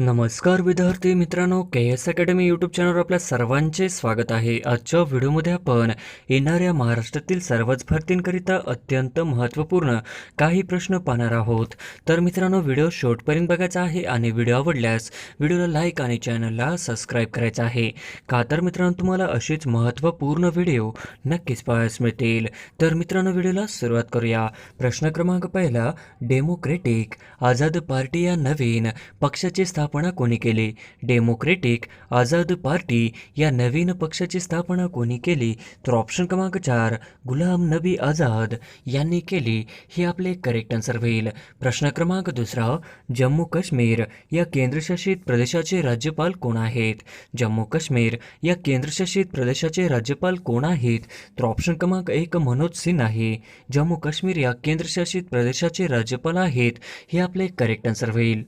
नमस्कार विद्यार्थी मित्रांनो, के एस अकॅडमी यूट्यूब चॅनलवर आपल्या सर्वांचे स्वागत आहे. आजच्या व्हिडिओमध्ये आपण येणाऱ्या महाराष्ट्रातील सर्वच भरतींकरिता अत्यंत महत्त्वपूर्ण काही प्रश्न पाहणार आहोत. तर मित्रांनो, व्हिडिओ शेवटपर्यंत बघायचा आहे आणि व्हिडिओ आवडल्यास व्हिडिओला लाईक आणि चॅनलला सबस्क्राईब करायचं आहे. का तर मित्रांनो, तुम्हाला असेच महत्त्वपूर्ण व्हिडिओ नक्कीच पाहायला मिळतील. तर मित्रांनो, व्हिडिओला सुरुवात करूया. प्रश्न क्रमांक पहिला, डेमोक्रेटिक आझाद पार्टी या नवीन पक्षाची स्थापना कोणी केली? डेमोक्रेटिक आझाद पार्टी या नवीन पक्षाची स्थापना कोणी केली? तर ऑप्शन क्रमांक 4, गुलाम नबी आझाद यांनी केली. हे आपले करेक्ट आन्सर होईल. प्रश्न क्रमांक दुसरा, जम्मू काश्मीर या केंद्रशासित प्रदेशाचे राज्यपाल कोण आहेत? जम्मू काश्मीर या केंद्रशासित प्रदेशाचे राज्यपाल कोण आहेत? तर ऑप्शन क्रमांक 1, मनोज सिन्हा आहे. जम्मू काश्मीर या केंद्रशासित प्रदेशाचे राज्यपाल आहेत. हे आपले करेक्ट आन्सर होईल.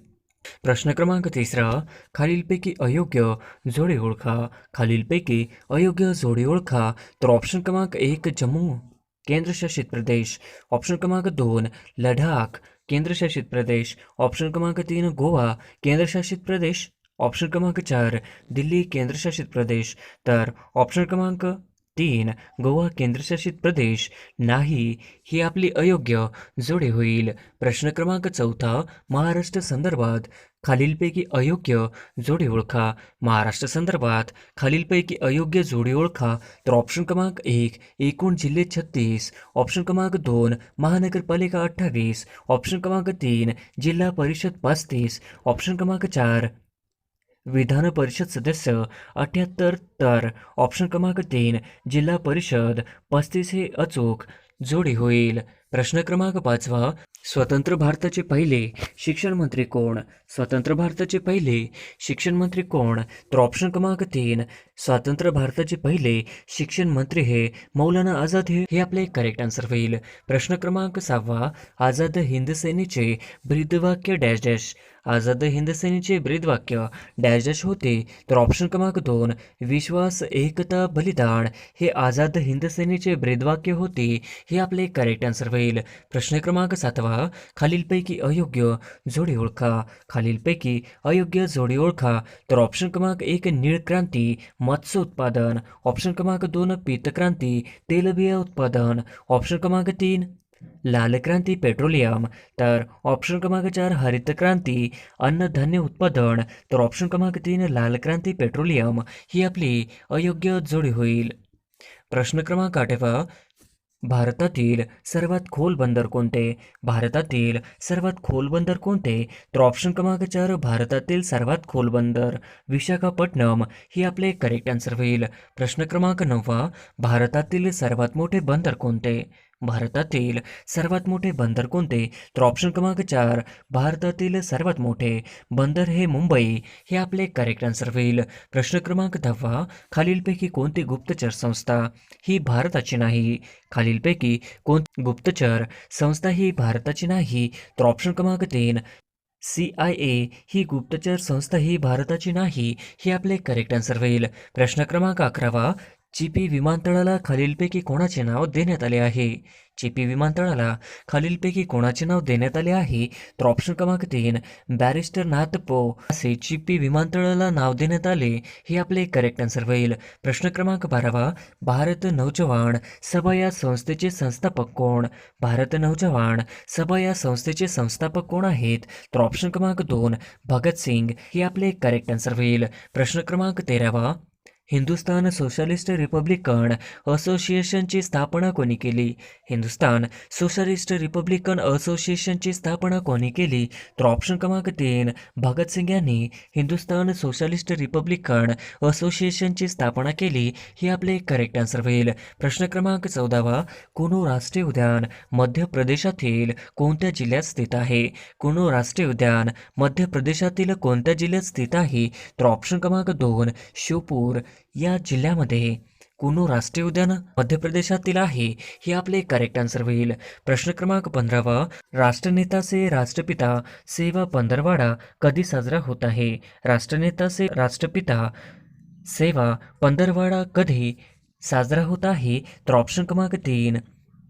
प्रश्न क्रमांक तिसरा, खालीलपैकी अयोग्य जोडी ओळखा. खालीलपैकी अयोग्य जोडी ओळखा. तर ऑप्शन क्रमांक 1, जम्मू केंद्रशासित प्रदेश. ऑप्शन क्रमांक 2, लडाख केंद्रशासित प्रदेश. ऑप्शन क्रमांक 3, गोवा केंद्रशासित प्रदेश. ऑप्शन क्रमांक 4, दिल्ली केंद्रशासित प्रदेश. तर ऑप्शन क्रमांक 3, गोवा केंद्रशासित प्रदेश नाही, ही आपली अयोग्य जोडी होईल. प्रश्न क्रमांक चौथा, महाराष्ट्र संदर्भात खालीलपैकी अयोग्य जोडी ओळखा. महाराष्ट्र संदर्भात खालीलपैकी अयोग्य जोडी ओळखा. तर ऑप्शन क्रमांक 1, एकूण जिल्हे 36. ऑप्शन क्रमांक 2, महानगरपालिका 28. ऑप्शन क्रमांक 3, जिल्हा परिषद 35. ऑप्शन क्रमांक 4, विधान परिषद सदस्य 78. तर ऑप्शन क्रमांक 3, जिल्हा परिषद 35 हे अचूक जोडी होईल. प्रश्न क्रमांक 5, स्वतंत्र भारताचे पहिले शिक्षण मंत्री कोण? स्वतंत्र भारताचे पहिले शिक्षण मंत्री कोण? तर ऑप्शन क्रमांक 3, स्वतंत्र भारताचे पहिले शिक्षण मंत्री हे मौलाना आझाद हे आपले करेक्ट आन्सर होईल. प्रश्न क्रमांक 6, आझाद हिंद सेनेचे ब्रीदवाक्य डॅश डॅश. आझाद हिंद सेनेचे ब्रीदवाक्य डॅश डॅश होते. तर ऑप्शन क्रमांक 2, विश्वास एकता बलिदान हे आझाद हिंद सेनेचे ब्रीदवाक्य होते. हे आपले करेक्ट आन्सर होईल. प्रश्न क्रमांक 7, खालीलपैकी अयोग्य जोडी ओळखा. खालीलपैकी अयोग्य जोडी ओळखा. तर ऑप्शन क्रमांक 1, नीळक्रांती मत्स्य उत्पादन. ऑप्शन क्रमांक 2, पीतक्रांती तेलबिया उत्पादन. ऑप्शन क्रमांक 3, लाल क्रांती पेट्रोलियम. तर ऑप्शन क्रमांक 4, हरित क्रांती अन्नधान्य उत्पादन. तर ऑप्शन क्रमांक 3, लाल क्रांती पेट्रोलियम ही आपली अयोग्य जोडी होईल. प्रश्न क्रमांक 8, भारतातील सर्वात खोल बंदर कोणते? भारतातील सर्वात खोल बंदर कोणते? तर ऑप्शन क्रमांक 4, भारतातील सर्वात खोल बंदर विशाखापट्टणम ही आपले करेक्ट आन्सर होईल. प्रश्न क्रमांक 9, भारतातील सर्वात मोठे बंदर कोणते? भारतातील सर्वात मोठे बंदर कोणते? तर ऑप्शन क्रमांक 4, भारतातील सर्वात मोठे बंदर हे मुंबई हे आपले करेक्ट आन्सर होईल. प्रश्न क्रमांक 10, खालीलपैकी कोणती गुप्तचर संस्था ही भारताची नाही? खालीलपैकी कोणती गुप्तचर संस्था ही भारताची नाही? तर ऑप्शन क्रमांक 3, CIA ही गुप्तचर संस्था ही भारताची नाही, हे आपले करेक्ट आन्सर होईल. प्रश्न क्रमांक 11, चिपी विमानतळाला खालीलपैकी कोणाचे नाव देण्यात आले आहे? चिपी विमानतळाला खालीलपैकी कोणाचे नाव देण्यात आले आहे? तर ऑप्शन क्रमांक 3, बॅरिस्टर नाथ पो असे चिपी विमानतळाला नाव देण्यात आले. हे आपले करेक्ट आन्सर होईल. प्रश्न क्रमांक 12, भारत नौजवान सभा या संस्थेचे संस्थापक कोण? भारत नौजवान सभा या संस्थेचे संस्थापक कोण आहेत? तर ऑप्शन क्रमांक 2, भगतसिंग हे आपले करेक्ट आन्सर होईल. प्रश्न क्रमांक 13, हिंदुस्तान सोशलिस्ट रिपब्लिकन असोसिएशनची स्थापना कोणी केली? हिंदुस्तान सोशलिस्ट रिपब्लिकन असोसिएशनची स्थापना कोणी केली? तर ऑप्शन क्रमांक 3, भगतसिंग यांनी हिंदुस्तान सोशलिस्ट रिपब्लिकन असोसिएशनची स्थापना केली. हे आपले करेक्ट आन्सर होईल. प्रश्न क्रमांक 14, कुनो राष्ट्रीय उद्यान मध्य प्रदेशातील कोणत्या जिल्ह्यात स्थित आहे? कुनो राष्ट्रीय उद्यान मध्य प्रदेशातील कोणत्या जिल्ह्यात स्थित आहे? तर ऑप्शन क्रमांक 2, श्योपूर या जिल्ह्यामध्ये कुनो राष्ट्रीय उद्यान मध्य प्रदेशातील आहे. हे आपले करेक्ट आन्सर होईल. प्रश्न क्रमांक 15, राष्ट्रनेता से राष्ट्रपिता सेवा पंधरवाडा कधी साजरा होत आहे? राष्ट्रनेता से राष्ट्रपिता सेवा पंधरवाडा कधी साजरा होत आहे? तर ऑप्शन क्रमांक 3,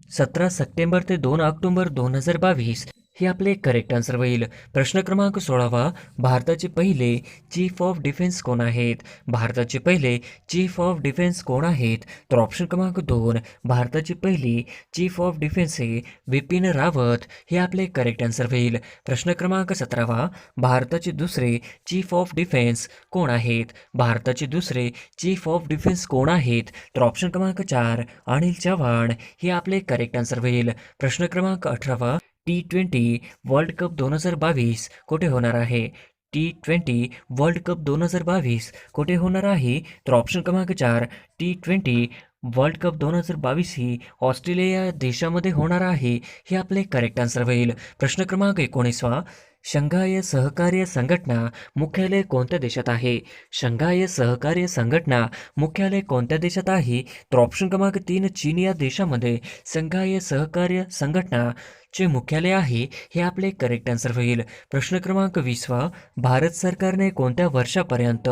17 सप्टेंबर ते 2 ऑक्टोबर 2022. हे आपले करेक्ट आन्सर होईल. प्रश्न क्रमांक 16वा, भारताचे पहिले चीफ ऑफ डिफेन्स कोण आहेत? भारताचे पहिले चीफ ऑफ डिफेन्स कोण आहेत? तर ऑप्शन क्रमांक 2, भारताचे पहिले चीफ ऑफ डिफेन्स हे विपिन रावत. हे आपले करेक्ट आन्सर होईल. प्रश्न क्रमांक 17वा, भारताचे दुसरे चीफ ऑफ डिफेन्स कोण आहेत? भारताचे दुसरे चीफ ऑफ डिफेन्स कोण आहेत? तर ऑप्शन क्रमांक 4, अनिल चव्हाण. हे आपले करेक्ट आन्सर होईल. प्रश्न क्रमांक 18वा, T20 वर्ल्ड कप 2022 कुठे होणार आहे? T20 वर्ल्ड कप 2022 कुठे होणार आहे? तर ऑप्शन क्रमांक 4, T20 वर्ल्ड कप 2022 ही ऑस्ट्रेलिया देशामध्ये होणार आहे. हे आपले करेक्ट आन्सर होईल. प्रश्न क्रमांक 19वा, शंघाय सहकार्य संघटना मुख्यालय कोणत्या देशात आहे? शंघाय सहकार्य संघटना मुख्यालय कोणत्या देशात आहे? तर ऑप्शन क्रमांक 3, चीन या देशामध्ये शंघाय सहकार्य संघटना चे मुख्यालय आहे. हे आपले करेक्ट आन्सर होईल. प्रश्न क्रमांक 20वा, भारत सरकारने कोणत्या वर्षापर्यंत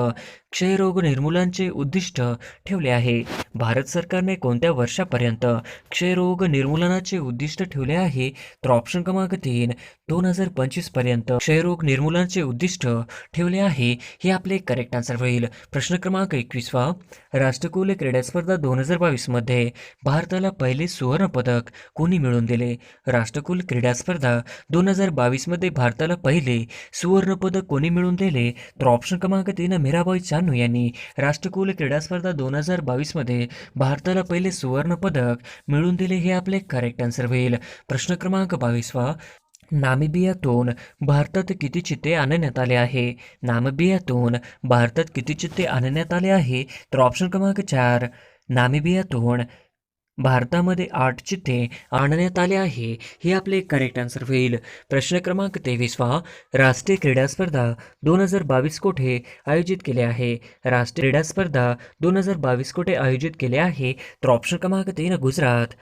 क्षयरोग निर्मूलनाचे उद्दिष्ट ठेवले आहे? भारत सरकारने कोणत्या वर्षापर्यंत क्षयरोग निर्मूलनाचे उद्दिष्ट ठेवले आहे? तर ऑप्शन क्रमांक 3, 2025 पर्यंत क्षयरोग निर्मूलनाचे उद्दिष्ट ठेवले आहे. हे आपले करेक्ट आन्सर होईल. प्रश्न क्रमांक 21वा, राष्ट्रकुल क्रीडा स्पर्धा 2022 मध्ये भारताला पहिले सुवर्ण पदक कोणी मिळवून दिले? राष्ट्रकुल क्रीडा स्पर्धा 2022 मध्ये भारताला पहिले सुवर्ण पदक कोणी मिळवून दिले? तर ऑप्शन क्रमांक 3, मीराबाई चानू यांनी राष्ट्रकुल क्रीडा स्पर्धा 2022 मध्ये भारताला पहिले सुवर्ण पदक मिळवून दिले. हे आपले करेक्ट आन्सर होईल. प्रश्न क्रमांक 22वा, नामिबियातून भारतात किती चित्ते आणण्यात आले आहे? नामिबियातून भारतात किती चित्ते आणण्यात आले आहे? तर ऑप्शन क्रमांक 4, नामिबियातून भारतामध्ये 8 चित्ते आणण्यात आले आहे. हे आपले करेक्ट आन्सर होईल. प्रश्न क्रमांक 23वा, राष्ट्रीय क्रीडा स्पर्धा 2022 कुठे आयोजित केले आहे? राष्ट्रीय क्रीडा स्पर्धा 2022 कुठे आयोजित केले आहे? तर ऑप्शन क्रमांक 3, गुजरात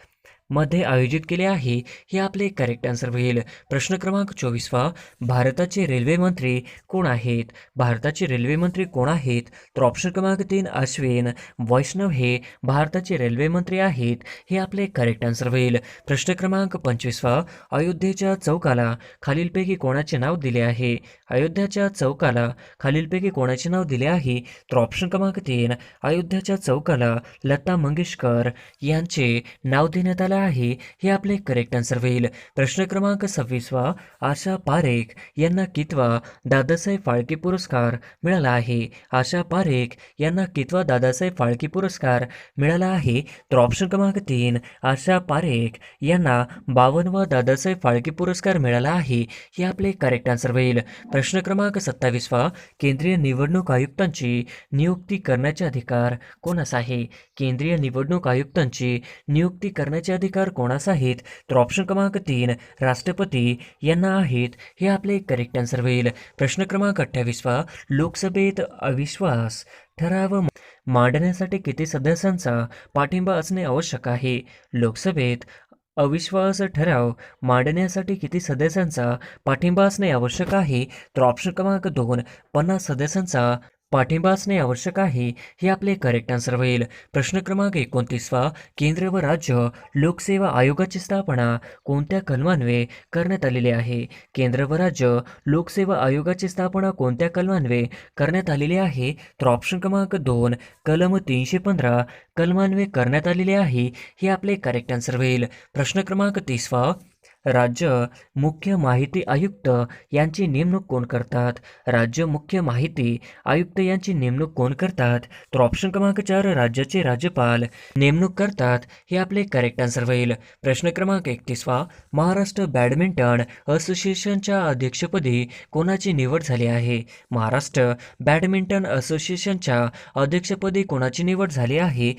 मध्ये आयोजित केले आहे. हे आपले करेक्ट आन्सर होईल. प्रश्न क्रमांक 24वा, भारताचे रेल्वे मंत्री कोण आहेत? भारताचे रेल्वे मंत्री कोण आहेत? तर ऑप्शन क्रमांक 3, अश्विन वैष्णव हे भारताचे रेल्वे मंत्री आहेत. हे आपले करेक्ट आन्सर होईल. प्रश्न क्रमांक 25वा, अयोध्येच्या चौकाला खालीलपैकी कोणाचे नाव दिले आहे? अयोध्याच्या चौकाला खालीलपैकी कोणाचे नाव दिले आहे? तर ऑप्शन क्रमांक 3, अयोध्याच्या चौकाला लता मंगेशकर यांचे नाव देण्यात आले आहे. हे आपले करेक्ट आन्सर होईल. प्रश्न क्रमांक 26वा, आशा पारेख यांना कितवा दादासाहेब फाळके पुरस्कार मिळाला आहे? आशा पारेख यांना कितवा दादासाहेब फाळके पुरस्कार मिळाला आहे? तर ऑप्शन क्रमांक 3, आशा पारेख यांना 52वा दादासाहेब फाळके पुरस्कार मिळाला आहे. हे आपले करेक्ट आन्सर होईल. प्रश्न क्रमांक 27वा, केंद्रीय निवडणूक आयुक्तांची नियुक्ती करण्याचे अधिकार कोणास आहे? केंद्रीय निवडणूक आयुक्तांची नियुक्ती करण्याचे अधिकार कोणास आहेत? तर ऑप्शन क्रमांक 3, राष्ट्रपती यांना आहेत. हे आपले करेक्ट आन्सर होईल. प्रश्न क्रमांक 28वा, लोकसभेत अविश्वास ठराव मांडण्यासाठी किती सदस्यांचा पाठिंबा असणे आवश्यक आहे? लोकसभेत अविश्वास ठराव मांडण्यासाठी किती सदस्यांचा पाठिंबा असणे आवश्यक आहे? तर ऑप्शन क्रमांक 2, 50 सदस्यांचा पाठिंबा असणे आवश्यक आहे. हे आपले करेक्ट आन्सर होईल. प्रश्न क्रमांक 29वा, केंद्र व राज्य लोकसेवा आयोगाची स्थापना कोणत्या कलमान्वये करण्यात आलेली आहे? केंद्र व राज्य लोकसेवा आयोगाची स्थापना कोणत्या कलमान्वये करण्यात आलेली आहे? तर ऑप्शन क्रमांक 2, कलम 315 कलमान्वये करण्यात आलेले आहे. हे आपले करेक्ट आन्सर होईल. प्रश्न क्रमांक 30वा, राज्य मुख्य माहिती आयुक्त यांची नेमणूक कोण करतात? राज्य मुख्य माहिती आयुक्त यांची नेमणूक कोण करतात? तर ऑप्शन क्रमांक 4, राज्याचे राज्यपाल नेमणूक करतात. हे आपले करेक्ट आन्सर होईल. प्रश्न क्रमांक 31वा, महाराष्ट्र बॅडमिंटन असोसिएशनच्या अध्यक्षपदी कोणाची निवड झाली आहे? महाराष्ट्र बॅडमिंटन असोसिएशनच्या अध्यक्षपदी कोणाची निवड झाली आहे?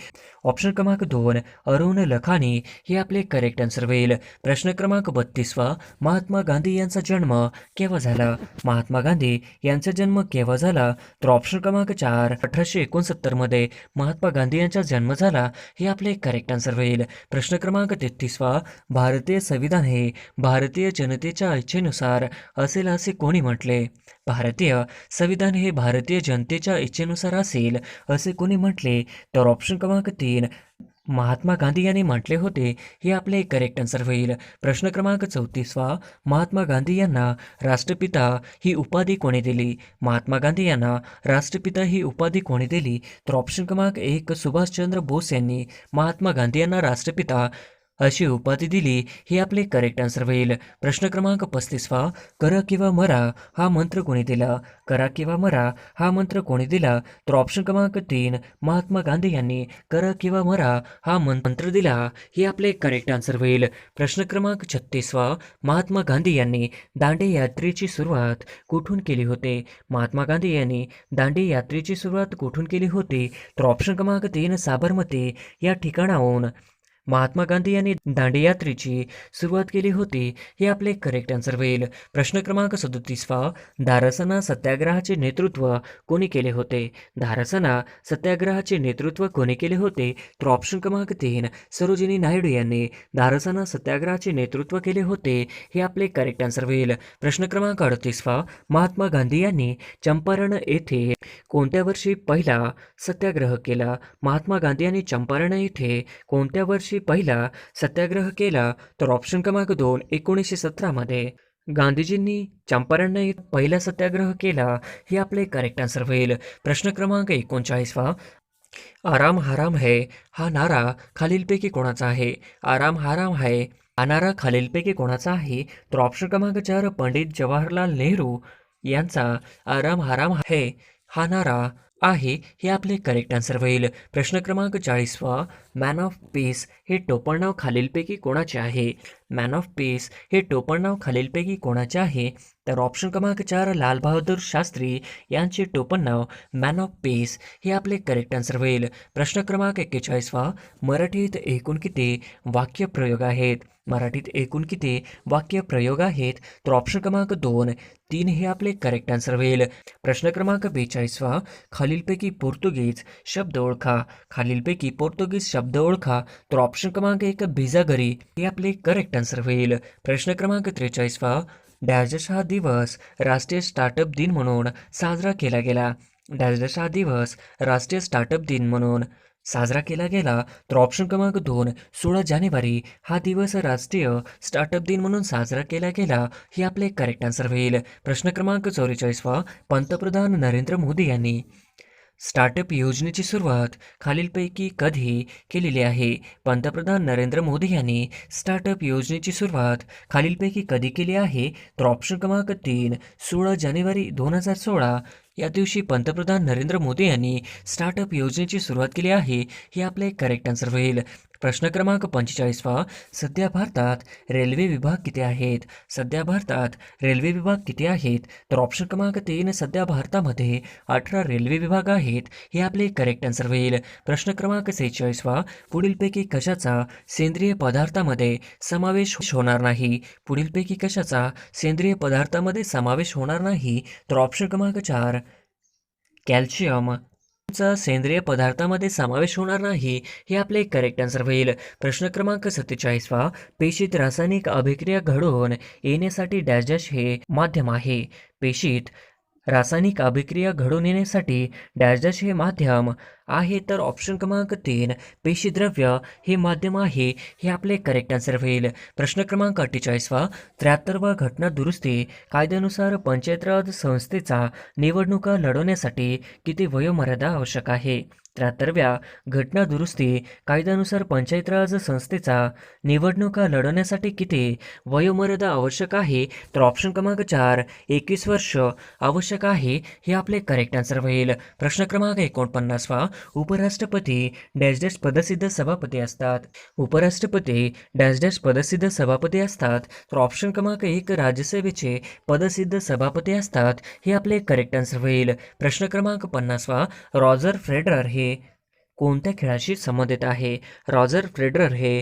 ऑप्शन क्रमांक 2, अरुण लखानी. हे आपले करेक्ट आन्सर होईल. प्रश्न क्रमांक 32वा, महात्मा गांधी यांचा जन्म केव्हा झाला? महात्मा गांधी यांचा जन्म केव्हा झाला? तर ऑप्शन क्रमांक 4, 1869 मध्ये महात्मा गांधी यांचा जन्म झाला. हे आपले करेक्ट आन्सर होईल. प्रश्न क्रमांक 33वा, भारतीय संविधान हे भारतीय जनतेच्या इच्छेनुसार असेल असे कोणी म्हटले? भारतीय संविधान हे भारतीय जनतेच्या इच्छेनुसार असेल असे कोणी म्हटले? तर ऑप्शन क्रमांक 3, महात्मा गांधी यांनी म्हटले होते, हे आपले करेक्ट आन्सर होईल. प्रश्न क्रमांक 34 महात्मा गांधी यांना राष्ट्रपिता ही उपाधी कोणी दिली? महात्मा गांधी यांना राष्ट्रपिता ही उपाधी कोणी दिली? तर ऑप्शन क्रमांक 1 सुभाषचंद्र बोस यांनी महात्मा गांधी यांना राष्ट्रपिता अशी उपाधी दिली. हे आपले करेक्ट आन्सर होईल. प्रश्न क्रमांक 35 करा किंवा मरा हा मंत्र कोणी दिला? करा किंवा मरा हा मंत्र कोणी दिला? तर ऑप्शन क्रमांक 3 महात्मा गांधी यांनी करा किंवा मरा हा मंत्र दिला. हे आपले करेक्ट आन्सर होईल. प्रश्न क्रमांक 36 महात्मा गांधी यांनी दांडी यात्रेची सुरुवात कुठून केली होते? महात्मा गांधी यांनी दांडी यात्रेची सुरुवात कुठून केली होती? तर ऑप्शन क्रमांक 3 साबरमती या ठिकाणाहून महात्मा गांधी यांनी दांडी यात्रेची सुरुवात केली होती. हे आपले करेक्ट आन्सर होईल. प्रश्न क्रमांक 37 धारासना सत्याग्रहाचे नेतृत्व कोणी केले होते? धारासना सत्याग्रहाचे नेतृत्व कोणी केले होते? तर ऑप्शन क्रमांक 3 सरोजिनी नायडू यांनी धारासना सत्याग्रहाचे नेतृत्व केले होते. हे आपले करेक्ट आन्सर होईल. प्रश्न क्रमांक 38 महात्मा गांधी यांनी चंपारण येथे कोणत्या वर्षी पहिला सत्याग्रह केला? महात्मा गांधी यांनी चंपारण येथे कोणत्या वर्षी पहिला सत्याग्रह केला? तर ऑप्शन क्रमांक 2 1917 मध्ये गांधीजींनी चंपारण येथे पहिला सत्याग्रह केला. हे आपले करेक्ट आन्सर होईल. प्रश्न क्रमांक 39 आराम हराम है हा नारा खालीलपैकी कोणाचा आहे? आराम हराम है हा नारा खालीलपैकी कोणाचा आहे? तर ऑप्शन क्रमांक 4 पंडित जवाहरलाल नेहरू यांचा आराम हराम है हा नारा आहे. हे आपले करेक्ट आन्सर होईल. प्रश्न क्रमांक 40 मॅन ऑफ पीस हे टोपणनाव खालीलपैकी कोणाचे आहे? मॅन ऑफ पीस हे टोपणनाव खालीलपैकी कोणाचे आहे? तर ऑप्शन क्रमांक 4 लाल बहादूर शास्त्री यांचे टोपणनाव मॅन ऑफ पीस हे आपले करेक्ट आन्सर होईल. प्रश्न क्रमांक 41 मराठीत एकूण किती वाक्यप्रयोग आहेत? मराठीत एकूण किती वाक्यप्रयोग आहेत? तर ऑप्शन क्रमांक 2 3 हे आपले करेक्ट आन्सर होईल. प्रश्न क्रमांक 42 खालीलपैकी पोर्तुगीज शब्द ओळखा. खालीलपैकी पोर्तुगीज शब्द ओळखा. तर ऑप्शन क्रमांक 1 बिजागरी हे आपले करेक्ट आन्सर होईल. प्रश्न क्रमांक 43 डॅश हा दिवस राष्ट्रीय स्टार्टअप दिन म्हणून साजरा केला गेला. डॅश हा दिवस राष्ट्रीय स्टार्टअप दिन म्हणून साजरा केला गेला. तर ऑप्शन क्रमांक 2 16 जानेवारी हा दिवस राष्ट्रीय स्टार्टअप दिन म्हणून साजरा केला गेला. हे आपले करेक्ट आन्सर होईल. प्रश्न क्रमांक 44 पंतप्रधान नरेंद्र मोदी यांनी स्टार्टअप योजनेची सुरुवात खालीलपैकी कधी केलेली आहे? पंतप्रधान नरेंद्र मोदी यांनी स्टार्टअप योजनेची सुरुवात खालीलपैकी कधी केली आहे? तर ऑप्शन क्रमांक 3 16 जानेवारी 2016 या दिवशी पंतप्रधान नरेंद्र मोदी यांनी स्टार्टअप योजनेची सुरुवात केली आहे. हे आपले करेक्ट आन्सर होईल. प्रश्न क्रमांक 45 सध्या भारतात रेल्वे विभाग किती आहेत? सध्या भारतात रेल्वे विभाग किती आहेत? तर ऑप्शन क्रमांक 3 सध्या भारतामध्ये 18 रेल्वे विभाग आहेत. हे आपले करेक्ट आन्सर होईल. प्रश्न क्रमांक 46 पुढीलपैकी कशाचा सेंद्रिय पदार्थामध्ये समावेश होणार नाही? पुढीलपैकी कशाचा सेंद्रिय पदार्थामध्ये समावेश होणार नाही? तर ऑप्शन क्रमांक 4 कॅल्शियम चा सेंद्रिय पदार्थामध्ये समावेश होणार नाही. हे आपले करेक्ट आन्सर होईल. प्रश्न क्रमांक 47 पेशीत रासायनिक अभिक्रिया घडवून येण्यासाठी डॅश डॅश हे माध्यम आहे. पेशीत रासायनिक अभिक्रिया घडून येण्यासाठी डॅश डॅश हे माध्यम आहे. तर ऑप्शन क्रमांक 3 पेशीद्रव्य हे माध्यम आहे. हे आपले करेक्ट आन्सर होईल. प्रश्न क्रमांक 48 73वा घटना दुरुस्ती कायद्यानुसार पंचायत राज संस्थेचा निवडणुका लढवण्यासाठी किती वयोमर्यादा आवश्यक आहे? 73व्या घटना दुरुस्ती कायद्यानुसार पंचायत राज संस्थेचा निवडणुका लढवण्यासाठी किती वयोमर्यादा आवश्यक आहे? तर ऑप्शन क्रमांक 4 21 वर्ष आवश्यक आहे. हे आपले करेक्ट आन्सर होईल. प्रश्न क्रमांक 49 उपराष्ट्रपती डॅश डॅश पदसिद्ध सभापती असतात. उपराष्ट्रपती डॅश डॅश पदसिद्ध सभापती असतात. तर ऑप्शन क्रमांक 1 राज्यसभेचे पदसिद्ध सभापती असतात. हे आपले करेक्ट आन्सर होईल. प्रश्न क्रमांक 50 रॉजर फेडरर हे कोणत्या खेळाशी संबंधित आहे? रॉजर फेडरर हे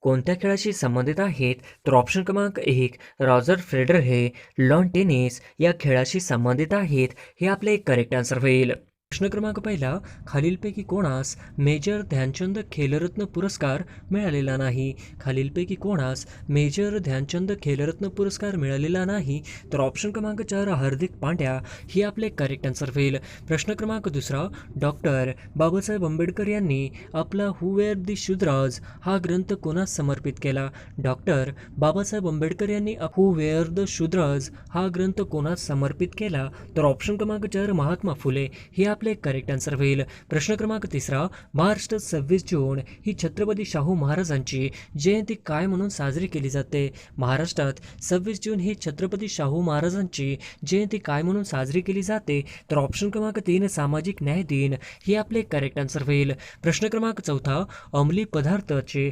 कोणत्या खेळाशी संबंधित आहेत? तर ऑप्शन क्रमांक 1 रॉजर फेडरर हे लॉन टेनिस या खेळाशी संबंधित आहेत. हे आपले करेक्ट आन्सर होईल. प्रश्न क्रमांक पहिला, खालीलपैकी कोणास मेजर ध्यानचंद खेलरत्न पुरस्कार मिळालेला नाही? खालीलपैकी कोणास मेजर ध्यानचंद खेलरत्न पुरस्कार मिळालेला नाही? तर ऑप्शन क्रमांक 4 हार्दिक पांड्या ही आपले करेक्ट आन्सर होईल. प्रश्न क्रमांक दुसरा, डॉक्टर बाबासाहेब आंबेडकर यांनी आपला हू वेअर दी शूद्राज हा ग्रंथ कोणास समर्पित केला? डॉक्टर बाबासाहेब आंबेडकर यांनी हू वेअर द शूद्राज हा ग्रंथ कोणास समर्पित केला? तर ऑप्शन क्रमांक 4 महात्मा फुले ही आपले करेक्ट आन्सर होईल. प्रश्न क्रमांक तिसरा, महाराष्ट्रात 26 जून ही छत्रपती शाहू महाराजांची जयंती काय म्हणून साजरी केली जाते? महाराष्ट्रात 26 जून ही छत्रपती शाहू महाराजांची जयंती काय म्हणून साजरी केली जाते? तर ऑप्शन क्रमांक 3 सामाजिक न्याय दिन ही आपले करेक्ट आन्सर होईल. प्रश्न क्रमांक चौथा, अंमली पदार्थाचे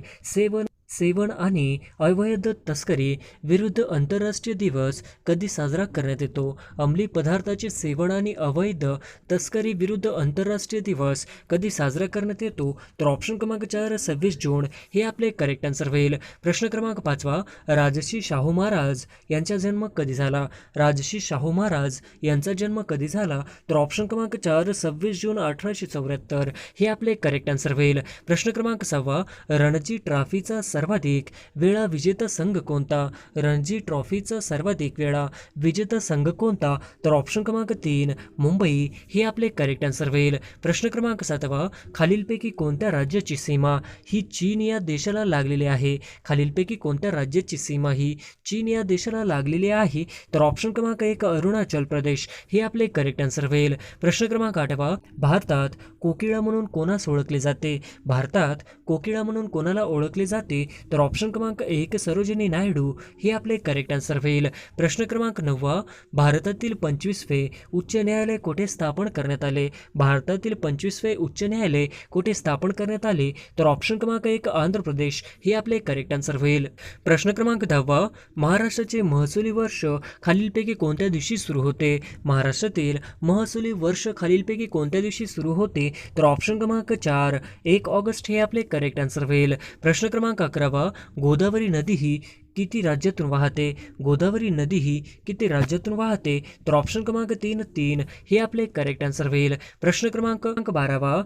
सेवन आणि अवैध तस्करी विरुद्ध आंतरराष्ट्रीय दिवस कधी साजरा करण्यात येतो? अंमली पदार्थाचे सेवन आणि अवैध तस्करी विरुद्ध आंतरराष्ट्रीय दिवस कधी साजरा करण्यात येतो? तर ऑप्शन क्रमांक 4 26 जून हे आपले करेक्ट आन्सर होईल. प्रश्न क्रमांक 5, राजर्षी शाहू महाराज यांचा जन्म कधी झाला? राजर्षी शाहू महाराज यांचा जन्म कधी झाला? तर ऑप्शन क्रमांक 4 26 जून 1874 हे आपले करेक्ट आन्सर होईल. प्रश्न क्रमांक 6, रणजी ट्रॉफीचा सर्वाधिक वेळा विजेता संघ कोणता? रणजी ट्रॉफीचा सर्वाधिक वेळा विजेता संघ कोणता? तर ऑप्शन क्रमांक 3 मुंबई हे आपले करेक्ट आन्सर होईल. प्रश्न क्रमांक 7, खालीलपैकी कोणत्या राज्याची सीमा ही चीन या देशाला लागलेली आहे? खालीलपैकी कोणत्या राज्याची सीमा ही चीन या देशाला लागलेली आहे? तर ऑप्शन क्रमांक 1 अरुणाचल प्रदेश हे आपले करेक्ट आन्सर होईल. प्रश्न क्रमांक 8, भारतात कोकिळा म्हणून कोणास ओळखले जाते? भारतात कोकिळा म्हणून कोणाला ओळखले जाते? तर ऑप्शन क्रमांक 1 सरोजिनी नायडू हे आपले करेक्ट आन्सर होईल. प्रश्न क्रमांक 9, भारतातील 25वे उच्च न्यायालय कोठे स्थापन करण्यात आले? भारतातील 25वे उच्च न्यायालय कोठे स्थापन करण्यात आले? तर ऑप्शन क्रमांक 1 आंध्र प्रदेश हे आपले करेक्ट आन्सर होईल. प्रश्न क्रमांक 10, महाराष्ट्राचे महसुली वर्ष खालीलपैकी कोणत्या दिवशी सुरू होते? महाराष्ट्रातील महसुली वर्ष खालीलपैकी कोणत्या दिवशी सुरू होते? तर ऑप्शन क्रमांक 4 1 ऑगस्ट हे आपले करेक्ट आन्सर होईल. प्रश्न क्रमांक 11, गोदावरी नदी ही किती राज्यातून वाहते? गोदावरी नदी ही किती राज्यातून वाहते? तर ऑप्शन क्रमांक 3 हे आपले करेक्ट आन्सर होईल. प्रश्न क्रमांक 12,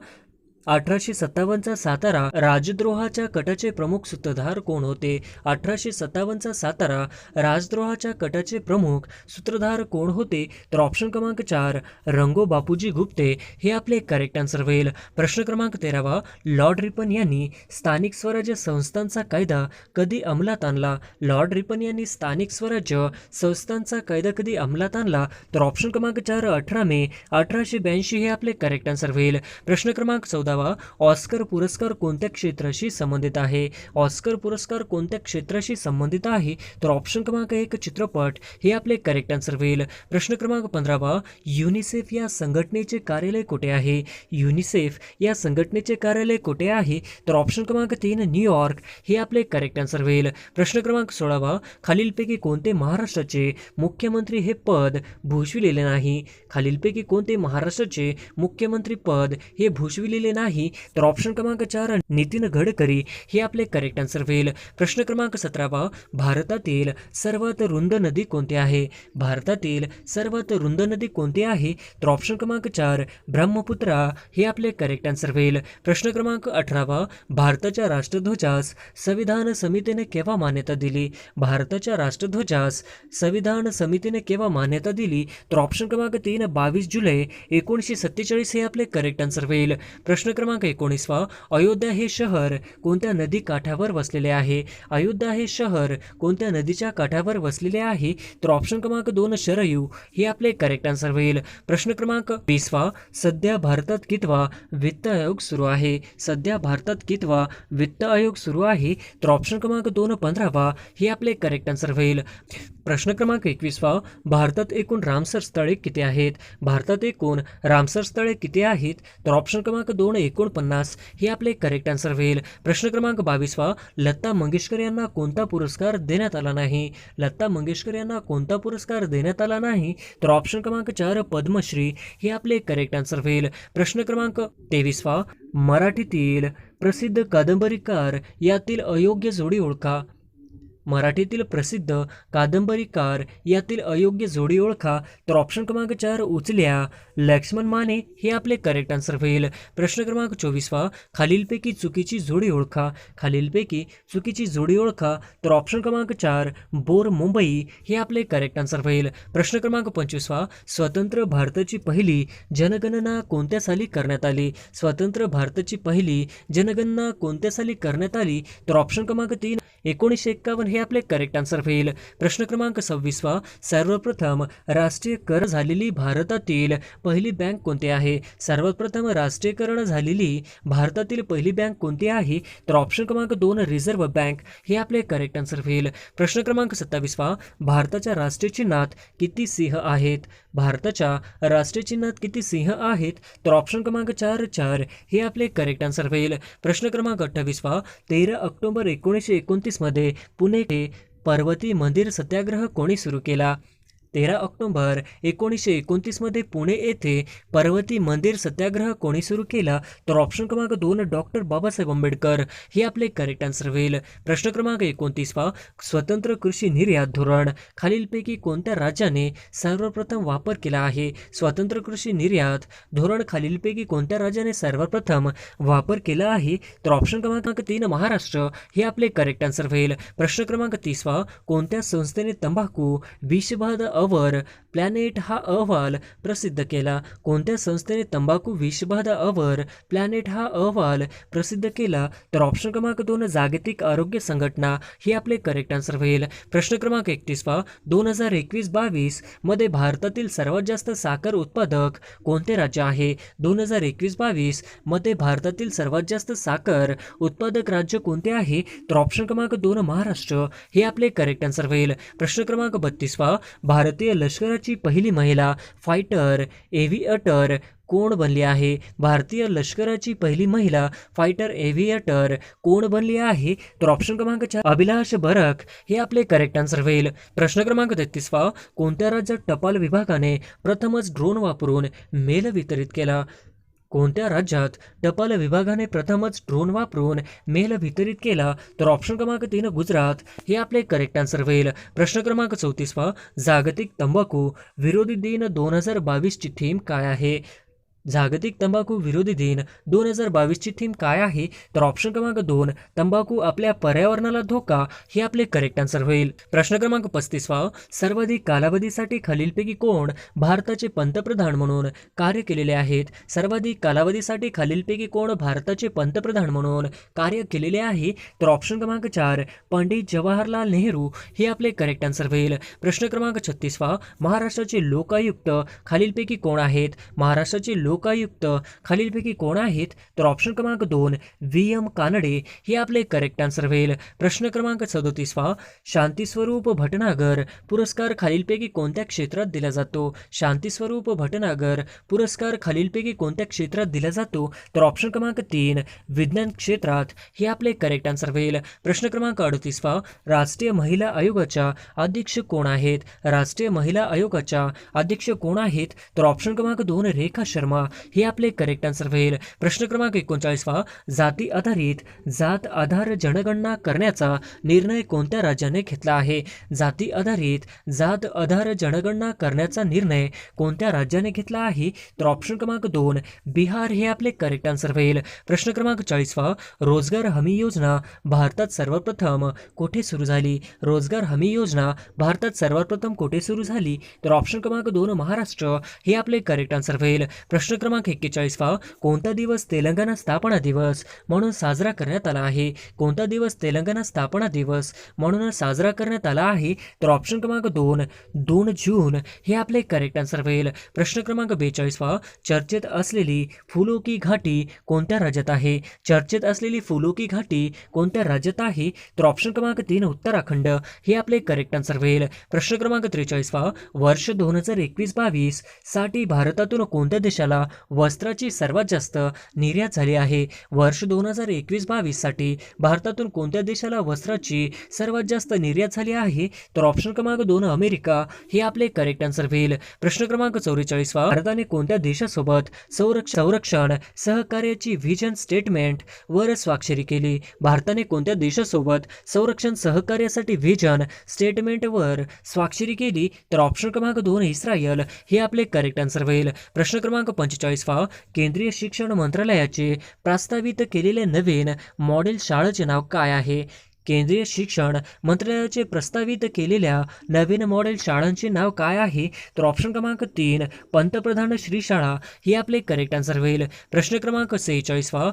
1857चा सातारा राजद्रोहाच्या कटाचे प्रमुख सूत्रधार कोण होते? 1857चा सातारा राजद्रोहाच्या कटाचे प्रमुख सूत्रधार कोण होते? तर ऑप्शन क्रमांक 4 रंगो बापूजी गुप्ते हे आपले करेक्ट आन्सर होईल. प्रश्न क्रमांक 13, लॉर्ड रिपन यांनी स्थानिक स्वराज्य संस्थांचा कायदा कधी अंमलात आणला? लॉर्ड रिपन यांनी स्थानिक स्वराज्य संस्थांचा कायदा कधी अंमलात आणला? तर ऑप्शन क्रमांक 4 18 मे 1882 हे आपले करेक्ट आन्सर होईल. प्रश्न क्रमांक 14, ऑस्कर पुरस्कार कोणत्या क्षेत्राशी संबंधित आहे? ऑस्कर पुरस्कार कोणत्या क्षेत्राशी संबंधित आहे? तर ऑप्शन क्रमांक 1 चित्रपट हे आपले करेक्ट आन्सर होईल. प्रश्न क्रमांक 15, युनिसेफ या संघटनेचे कार्यालय कुठे आहे? युनिसेफ या संघटनेचे कार्यालय कुठे आहे? तर ऑप्शन क्रमांक 3 न्यूयॉर्क हे आपले करेक्ट आन्सर होईल. प्रश्न क्रमांक 16, खालीलपैकी कोणते महाराष्ट्राचे मुख्यमंत्री हे पद भूषविलेले नाही? खालीलपैकी कोणते महाराष्ट्राचे मुख्यमंत्री पद हे भूषविलेले नाही? तर ऑप्शन क्रमांक 4 नितीन गडकरी हे आपले करेक्ट आन्सर होईल. प्रश्न क्रमांक 17, भारतातील सर्वात रुंद नदी कोणती आहे? भारतातील सर्वात रुंद नदी कोणती आहे? तर ऑप्शन क्रमांक 4 ब्रह्मपुत्रा हे आपले करेक्ट आन्सर होईल. प्रश्न क्रमांक 18, भारताच्या राष्ट्रध्वजास संविधान समितीने केव्हा मान्यता दिली? भारताच्या राष्ट्रध्वजास संविधान समितीने केव्हा मान्यता दिली? तर ऑप्शन क्रमांक 3 22 जुलै 1947 हे आपले करेक्ट आन्सर होईल. प्रश्न क्रमांक 19, अयोध्या हे शहर कोणत्या नदी काठावर वसलेले आहे? अयोध्या हे शहर कोणत्या नदीच्या काठावर वसलेले आहे? तर ऑप्शन क्रमांक 2 शरयू हे आपले करेक्ट आन्सर होईल. प्रश्न क्रमांक 20, सध्या भारतात कितवा वित्त आयोग सुरू आहे? सध्या भारतात कितवा वित्त आयोग सुरू आहे? तर ऑप्शन क्रमांक 2 15वा हे आपले करेक्ट आन्सर होईल. प्रश्न क्रमांक 21, भारतात एकूण रामसर स्थळे किती आहेत? भारतात एकूण रामसर स्थळे किती आहेत? तर ऑप्शन क्रमांक 2 49 हे आपले करेक्ट आन्सर होईल. प्रश्न क्रमांक 22, लता मंगेशकर यांना कोणता पुरस्कार देण्यात आला नाही? लता मंगेशकर यांना कोणता पुरस्कार देण्यात आला नाही? तर ऑप्शन क्रमांक 4 पद्मश्री हे आपले करेक्ट आन्सर होईल. प्रश्न क्रमांक 23, मराठीतील प्रसिद्ध कादंबरीकार यातील अयोग्य जोडी ओळखा. मराठीतील प्रसिद्ध कादंबरीकार यातील अयोग्य जोडी ओळखा. तर ऑप्शन क्रमांक 4 उचल्या, लक्ष्मण माने हे आपले करेक्ट आन्सर होईल. प्रश्न क्रमांक 24 खालीलपैकी चुकीची जोडी ओळखा. खालीलपैकी चुकीची जोडी ओळखा. तर ऑप्शन क्रमांक 4 बोर मुंबई हे आपले करेक्ट आन्सर होईल. प्रश्न क्रमांक 25 स्वतंत्र भारताची पहिली जनगणना कोणत्या साली करण्यात आली. स्वतंत्र भारताची पहिली जनगणना कोणत्या साली करण्यात आली. तर ऑप्शन क्रमांक 3 1951 हे आपले करेक्ट आन्सर होईल. प्रश्न क्रमांक 26 सर्वप्रथम राष्ट्रीय कर झालेली भारतातील पहिली बँक कोणती आहे. सर्वप्रथम राष्ट्रीयकरण झालेली भारतातील पहिली बँक कोणती आहे. तर ऑप्शन क्रमांक 2 रिझर्व्ह बँक हे आपले करेक्ट आन्सर होईल. प्रश्न क्रमांक 27 भारताच्या राष्ट्रीय चिन्हात किती सिंह आहेत. भारताच्या राष्ट्रीय चिन्हात किती सिंह आहेत. तर ऑप्शन क्रमांक 4 हे आपले करेक्ट आन्सर होईल. प्रश्न क्रमांक 28 13 ऑक्टोबर 1929 मध्ये पुणे पर्वती मंदिर सत्याग्रह कोणी सुरू केला. 13 ऑक्टोबर 1929 मध्ये पुणे येथे पर्वती मंदिर सत्याग्रह कोणी सुरू केला. तर ऑप्शन क्रमांक 2 डॉक्टर बाबासाहेब आंबेडकर हे आपले करेक्ट आन्सर होईल. प्रश्न क्रमांक 29 स्वतंत्र कृषी निर्यात धोरण खालीलपैकी कोणत्या राज्याने सर्वप्रथम वापर केला आहे. स्वतंत्र कृषी निर्यात धोरण खालीलपैकी कोणत्या राज्याने सर्वप्रथम वापर केला आहे. तर ऑप्शन क्रमांक 3 महाराष्ट्र हे आपले करेक्ट आन्सर होईल. प्रश्न क्रमांक 30 कोणत्या संस्थेने तंबाखू विषबाधा अवर प्लॅनेट हा अहवाल प्रसिद्ध केला. कोणत्या संस्थेने तंबाखू विषबाधा अवर प्लॅनेट हा अहवाल प्रसिद्ध केला. तर ऑप्शन क्रमांक 2 जागतिक आरोग्य संघटना हे आपले करेक्ट आन्सर होईल. प्रश्न क्रमांक 31 2021-22 मध्ये भारतातील सर्वात जास्त साखर उत्पादक कोणते राज्य आहे. 2021-22 मध्ये भारतातील सर्वात जास्त साखर उत्पादक राज्य कोणते आहे. तर ऑप्शन क्रमांक 2 महाराष्ट्र हे आपले करेक्ट आन्सर होईल. प्रश्न क्रमांक 32 भारतीय लष्कराची पहिली महिला फायटर एव्हिएटर कोण बनली आहे. भारतीय लष्कराची पहिली महिला फायटर एव्हिएटर कोण बनली आहे. तर ऑप्शन क्रमांक 4 अभिलाष बरख हे आपले करेक्ट आन्सर होईल. प्रश्न क्रमांक 33 कोणत्या राज्यात टपाल विभागाने प्रथमच ड्रोन वापरून मेल वितरित केला. कोणत्या राज्यात टपाल विभागाने प्रथमच ड्रोन वापरून मेल वितरित केला. तर ऑप्शन क्रमांक 3 गुजरात हे आपले करेक्ट आन्सर होईल. प्रश्न क्रमांक 34 जागतिक तंबाखू विरोधी दिन 2022 ची थीम काय आहे. जागतिक तंबाखू विरोधी दिन 2022 ची थीम काय आहे. तर ऑप्शन क्रमांक 2 तंबाखू आपल्या पर्यावरणाला धोका हे आपले करेक्ट आन्सर होईल. प्रश्न क्रमांक 35 सर्वाधिक कालावधीसाठी खालीलपैकी कोण भारताचे पंतप्रधान म्हणून कार्य केलेले आहेत. सर्वाधिक कालावधीसाठी खालीलपैकी कोण भारताचे पंतप्रधान म्हणून कार्य केलेले आहे. तर ऑप्शन क्रमांक 4 पंडित जवाहरलाल नेहरू हे आपले करेक्ट आन्सर होईल. प्रश्न क्रमांक 36 महाराष्ट्राचे लोकायुक्त खालीलपैकी कोण आहेत. महाराष्ट्राचे लोकायुक्त खालीलपैकी कोण आहेत. तर ऑप्शन क्रमांक 2 VM कानडे हे आपले करेक्ट आन्सर होईल. प्रश्न क्रमांक 37 शांतीस्वरूप भटनागर पुरस्कार खालीलपैकी कोणत्या क्षेत्रात दिला जातो. शांतीस्वरूप भटनागर पुरस्कार खालीलपैकी कोणत्या क्षेत्रात दिला जातो. तर ऑप्शन क्रमांक 3 विज्ञान क्षेत्रात हे आपले करेक्ट आन्सर होईल. प्रश्न क्रमांक 38 राष्ट्रीय महिला आयोगाच्या अध्यक्ष कोण आहेत. राष्ट्रीय महिला आयोगाच्या अध्यक्ष कोण आहेत. तर ऑप्शन क्रमांक 2 रेखा शर्मा हे आपले करेक्ट आन्सर होईल. प्रश्न क्रमांक 39 जाती आधारित जात आधार जनगणना करण्याचा निर्णय कोणत्या राज्याने घेतला आहे. जाती आधारित जात आधार जनगणना करण्याचा निर्णय कोणत्या राज्याने घेतला आहे. तर ऑप्शन क्रमांक 2 बिहार हे आपले करेक्ट आन्सर होईल. प्रश्न क्रमांक 40 रोजगार हमी योजना भारतात सर्वप्रथम कोठे सुरू झाली. रोजगार हमी योजना भारतात सर्वप्रथम कोठे सुरू झाली. तर ऑप्शन क्रमांक 2 महाराष्ट्र हे आपले करेक्ट आन्सर होईल. प्रश्न क्रमांक 41 कोणता दिवस तेलंगणा स्थापना दिवस म्हणून साजरा करण्यात आला आहे. कोणता दिवस तेलंगणा स्थापना दिवस म्हणून साजरा करण्यात आला आहे. तर ऑप्शन क्रमांक 2 जून हे आपले करेक्ट आन्सर होईल. प्रश्न क्रमांक 42 चर्चेत असलेली फुलो की घाटी कोणत्या राज्यात आहे. चर्चेत असलेली फुलो की घाटी कोणत्या राज्यात आहे. तर ऑप्शन क्रमांक 3 उत्तराखंड हे आपले करेक्ट आन्सर होईल. प्रश्न क्रमांक 43 वर्ष 2021-22 साठी भारतातून कोणत्या देशाला देशाला वस्त्राची सर्वात जास्त निर्यात झाली आहे? वर्ष 2021-22साठी भारतातून कोणत्या देशाला वस्त्राची सर्वात जास्त निर्यात झाली आहे? तर ऑप्शन क्रमांक 2 अमेरिका हे आपले करेक्ट आन्सर होईल. प्रश्न क्रमांक 44 भारताने कोणत्या देशासोबत संरक्षण सहकार्याची व्हिजन स्टेटमेंट वर स्वाक्षरी केली? भारताने कोणत्या देशासोबत संरक्षण सहकार्यासाठी व्हिजन स्टेटमेंट वर स्वाक्षरी केली? तर ऑप्शन क्रमांक 2 इस्रायल हे आपले करेक्ट आन्सर होईल. प्रश्न क्रमांक 45 केंद्रीय शिक्षण मंत्रालयाचे प्रस्तावित केलेले नवीन मॉडेल शाळेचे नाव काय आहे? केंद्रीय शिक्षण मंत्रालयाचे प्रस्तावित केलेल्या नवीन मॉडेल शाळांचे नाव काय आहे? तर ऑप्शन क्रमांक 3 पंतप्रधान श्री शाळा हे आपले करेक्ट आन्सर होईल. प्रश्न क्रमांक 46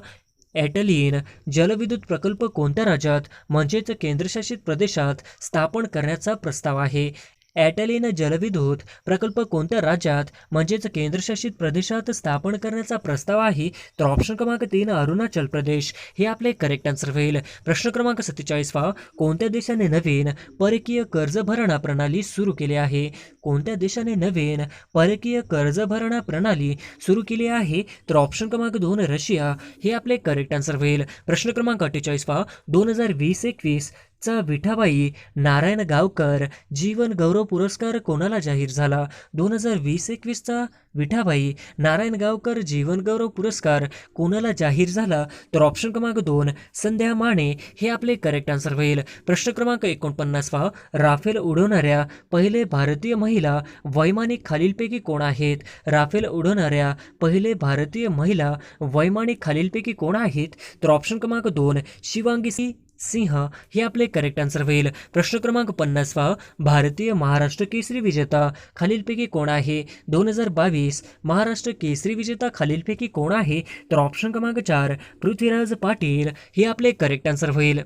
ॲटलीन जलविद्युत प्रकल्प कोणत्या राज्यात म्हणजेच केंद्रशासित प्रदेशात स्थापन करण्याचा प्रस्ताव आहे? ॲटलीन जलविद्युत प्रकल्प कोणत्या राज्यात म्हणजेच केंद्रशासित प्रदेशात स्थापन करण्याचा प्रस्ताव आहे? तर ऑप्शन क्रमांक 3 अरुणाचल प्रदेश हे आपले करेक्ट आन्सर होईल. प्रश्न क्रमांक 47 कोणत्या देशाने नवीन परकीय कर्ज भरणा प्रणाली सुरू केली आहे? कोणत्या देशाने नवीन परकीय कर्ज भरणा प्रणाली सुरू केली आहे? तर ऑप्शन क्रमांक 2 रशिया हे आपले करेक्ट आन्सर होईल. प्रश्न क्रमांक 48 2020-21 चा विठाबाई नारायण गावकर जीवन गौरव पुरस्कार कोणाला जाहीर झाला? 2020-21 चा विठाबाई नारायण गावकर जीवन गौरव पुरस्कार कोणाला जाहीर झाला? तर ऑप्शन क्रमांक 2 संध्या माने हे आपले करेक्ट आन्सर होईल. प्रश्न क्रमांक 49 राफेल उडवणाऱ्या पहिले भारतीय महिला वैमानिक खालीलपैकी कोण आहेत? राफेल उडवणाऱ्या पहिले भारतीय महिला वैमानिक खालीलपैकी कोण आहेत? तर ऑप्शन क्रमांक 2 शिवांगी सिंह हे आपले करेक्ट आन्सर होईल. प्रश्न क्रमांक 50 भारतीय महाराष्ट्र केसरी विजेता खालीलपैकी कोण आहे? 2022 महाराष्ट्र केसरी विजेता खालीलपैकी कोण आहे? तर ऑप्शन क्रमांक 4 पृथ्वीराज पाटील हे आपले करेक्ट आन्सर होईल.